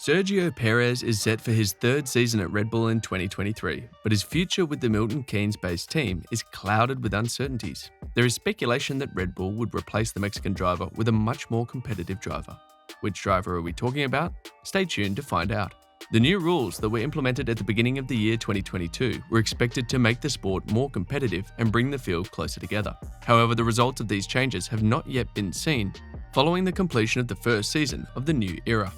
Sergio Perez is set for his third season at Red Bull in 2023, but his future with the Milton Keynes-based team is clouded with uncertainties. There is speculation that Red Bull would replace the Mexican driver with a much more competitive driver. Which driver are we talking about? Stay tuned to find out. The new rules that were implemented at the beginning of the year 2022 were expected to make the sport more competitive and bring the field closer together. However, the results of these changes have not yet been seen following the completion of the first season of the new era.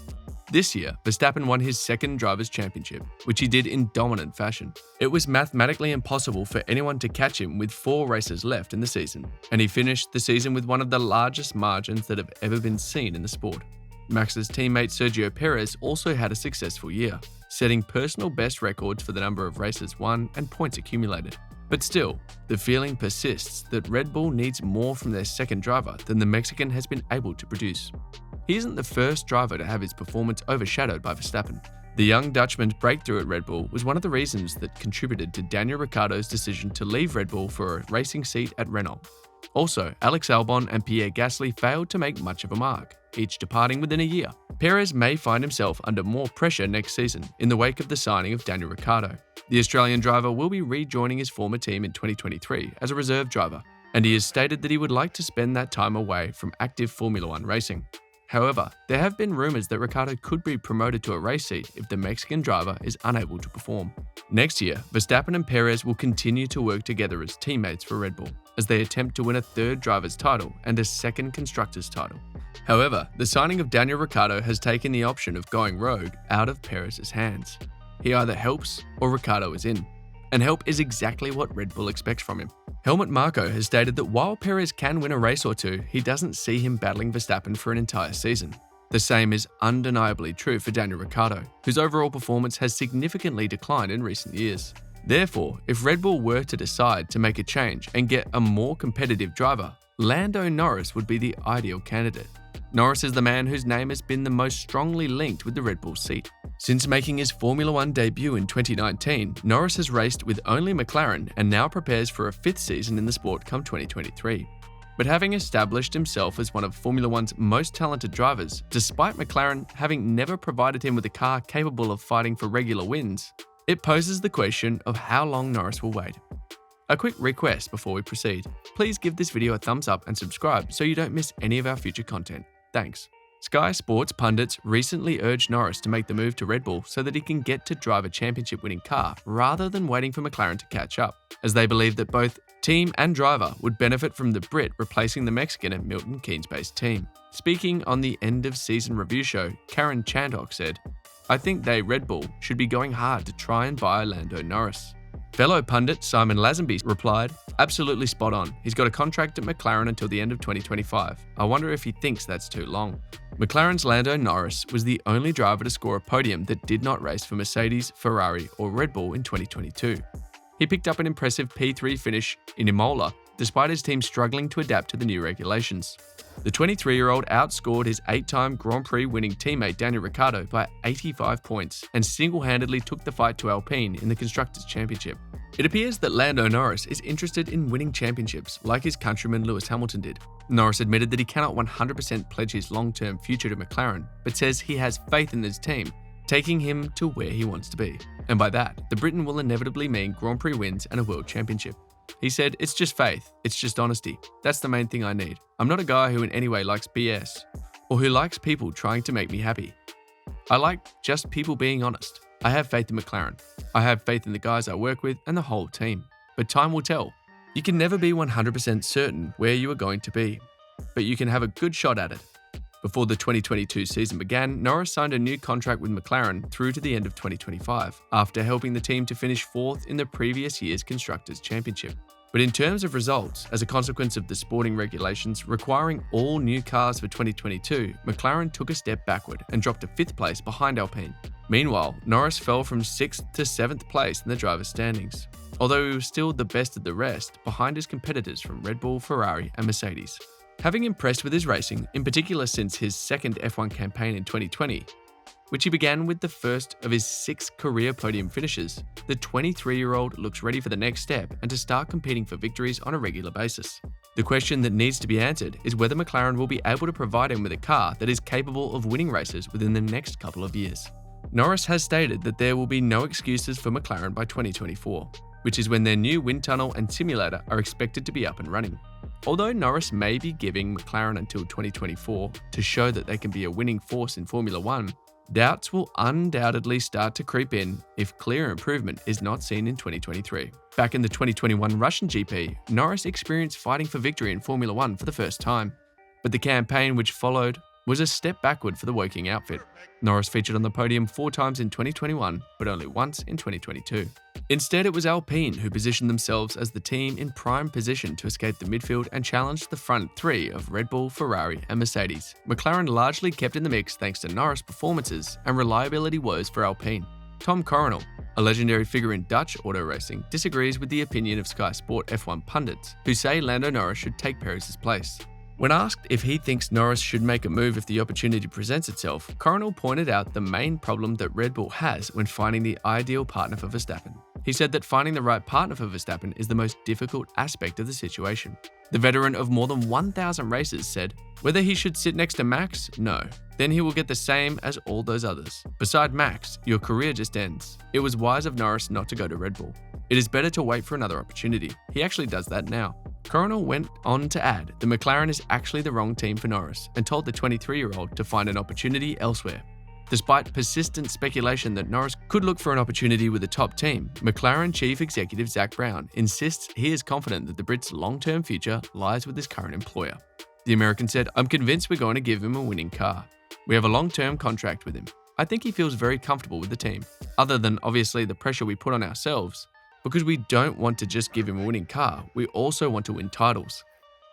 This year, Verstappen won his second Drivers' Championship, which he did in dominant fashion. It was mathematically impossible for anyone to catch him with 4 races left in the season, and he finished the season with one of the largest margins that have ever been seen in the sport. Max's teammate Sergio Perez also had a successful year, setting personal best records for the number of races won and points accumulated. But still, the feeling persists that Red Bull needs more from their second driver than the Mexican has been able to produce. He isn't the first driver to have his performance overshadowed by Verstappen. The young Dutchman's breakthrough at Red Bull was one of the reasons that contributed to Daniel Ricciardo's decision to leave Red Bull for a racing seat at Renault. Also, Alex Albon and Pierre Gasly failed to make much of a mark, each departing within a year. Perez may find himself under more pressure next season in the wake of the signing of Daniel Ricciardo. The Australian driver will be rejoining his former team in 2023 as a reserve driver, and he has stated that he would like to spend that time away from active Formula One racing. However, there have been rumours that Ricciardo could be promoted to a race seat if the Mexican driver is unable to perform. Next year, Verstappen and Perez will continue to work together as teammates for Red Bull, as they attempt to win a third driver's title and a second constructor's title. However, the signing of Daniel Ricciardo has taken the option of going rogue out of Perez's hands. He either helps or Ricciardo is in. And help is exactly what Red Bull expects from him. Helmut Marko has stated that while Perez can win a race or two, he doesn't see him battling Verstappen for an entire season. The same is undeniably true for Daniel Ricciardo, whose overall performance has significantly declined in recent years. Therefore, if Red Bull were to decide to make a change and get a more competitive driver, Lando Norris would be the ideal candidate. Norris is the man whose name has been the most strongly linked with the Red Bull seat. Since making his Formula One debut in 2019, Norris has raced with only McLaren and now prepares for a 5th season in the sport come 2023. But having established himself as one of Formula One's most talented drivers, despite McLaren having never provided him with a car capable of fighting for regular wins, it poses the question of how long Norris will wait. A quick request before we proceed. Please give this video a thumbs up and subscribe so you don't miss any of our future content. Thanks. Sky Sports pundits recently urged Norris to make the move to Red Bull so that he can get to drive a championship-winning car rather than waiting for McLaren to catch up, as they believe that both team and driver would benefit from the Brit replacing the Mexican at Milton Keynes-based team. Speaking on the end-of-season review show, Karen Chandhok said, "I think they, Red Bull, should be going hard to try and buy Lando Norris." Fellow pundit Simon Lazenby replied, "Absolutely spot on. He's got a contract at McLaren until the end of 2025. I wonder if he thinks that's too long." McLaren's Lando Norris was the only driver to score a podium that did not race for Mercedes, Ferrari, or Red Bull in 2022. He picked up an impressive P3 finish in Imola, despite his team struggling to adapt to the new regulations. The 23-year-old outscored his 8-time Grand Prix winning teammate Daniel Ricciardo by 85 points and single-handedly took the fight to Alpine in the Constructors' Championship. It appears that Lando Norris is interested in winning championships like his countryman Lewis Hamilton did. Norris admitted that he cannot 100% pledge his long-term future to McLaren, but says he has faith in his team, taking him to where he wants to be. And by that, the Britain will inevitably mean Grand Prix wins and a world championship. He said, "It's just faith, it's just honesty. That's the main thing I need. I'm not a guy who in any way likes BS, or who likes people trying to make me happy. I like just people being honest. I have faith in McLaren. I have faith in the guys I work with and the whole team. But time will tell. You can never be 100% certain where you are going to be, but you can have a good shot at it." Before the 2022 season began, Norris signed a new contract with McLaren through to the end of 2025, after helping the team to finish 4th in the previous year's Constructors' Championship. But in terms of results, as a consequence of the sporting regulations requiring all new cars for 2022, McLaren took a step backward and dropped to 5th place behind Alpine. Meanwhile, Norris fell from 6th to 7th place in the drivers' standings, although he was still the best of the rest behind his competitors from Red Bull, Ferrari and Mercedes. Having impressed with his racing, in particular since his second F1 campaign in 2020, which he began with the first of his 6 career podium finishes, the 23-year-old looks ready for the next step and to start competing for victories on a regular basis. The question that needs to be answered is whether McLaren will be able to provide him with a car that is capable of winning races within the next couple of years. Norris has stated that there will be no excuses for McLaren by 2024, which is when their new wind tunnel and simulator are expected to be up and running. Although Norris may be giving McLaren until 2024 to show that they can be a winning force in Formula One, doubts will undoubtedly start to creep in if clear improvement is not seen in 2023. Back in the 2021 Russian GP, Norris experienced fighting for victory in Formula One for the first time, but the campaign which followed was a step backward for the working outfit. Norris featured on the podium 4 times in 2021, but only once in 2022. Instead, it was Alpine who positioned themselves as the team in prime position to escape the midfield and challenge the front 3 of Red Bull, Ferrari and Mercedes. McLaren largely kept in the mix thanks to Norris' performances and reliability woes for Alpine. Tom Coronel, a legendary figure in Dutch auto racing, disagrees with the opinion of Sky Sport F1 pundits, who say Lando Norris should take Perez's place. When asked if he thinks Norris should make a move if the opportunity presents itself, Coronel pointed out the main problem that Red Bull has when finding the ideal partner for Verstappen. He said that finding the right partner for Verstappen is the most difficult aspect of the situation. The veteran of more than 1,000 races said, "Whether he should sit next to Max? No. Then he will get the same as all those others. Beside Max, your career just ends. It was wise of Norris not to go to Red Bull. It is better to wait for another opportunity. He actually does that now." Coronel went on to add that McLaren is actually the wrong team for Norris and told the 23-year-old to find an opportunity elsewhere. Despite persistent speculation that Norris could look for an opportunity with a top team, McLaren chief executive Zak Brown insists he is confident that the Brit's long-term future lies with his current employer. The American said, "I'm convinced we're going to give him a winning car. We have a long-term contract with him. I think he feels very comfortable with the team, other than obviously the pressure we put on ourselves. Because we don't want to just give him a winning car, we also want to win titles.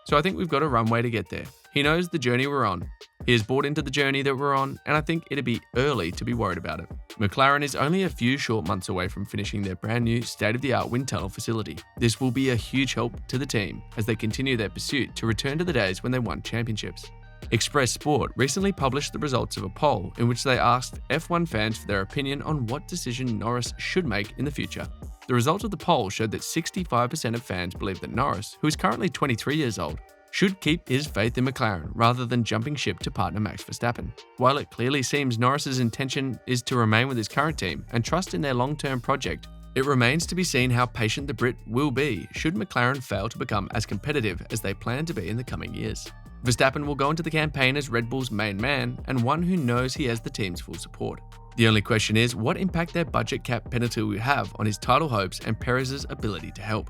So I think we've got a runway to get there. He knows the journey we're on. He has bought into the journey that we're on, and I think it'd be early to be worried about it." McLaren is only a few short months away from finishing their brand new state-of-the-art wind tunnel facility. This will be a huge help to the team as they continue their pursuit to return to the days when they won championships. Express Sport recently published the results of a poll in which they asked F1 fans for their opinion on what decision Norris should make in the future. The results of the poll showed that 65% of fans believe that Norris, who is currently 23 years old, should keep his faith in McLaren rather than jumping ship to partner Max Verstappen. While it clearly seems Norris's intention is to remain with his current team and trust in their long-term project, it remains to be seen how patient the Brit will be should McLaren fail to become as competitive as they plan to be in the coming years. Verstappen will go into the campaign as Red Bull's main man and one who knows he has the team's full support. The only question is what impact their budget cap penalty will have on his title hopes and Perez's ability to help.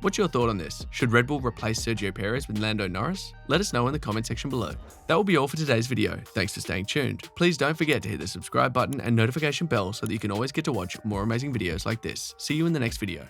What's your thought on this? Should Red Bull replace Sergio Perez with Lando Norris? Let us know in the comment section below. That will be all for today's video. Thanks for staying tuned. Please don't forget to hit the subscribe button and notification bell so that you can always get to watch more amazing videos like this. See you in the next video.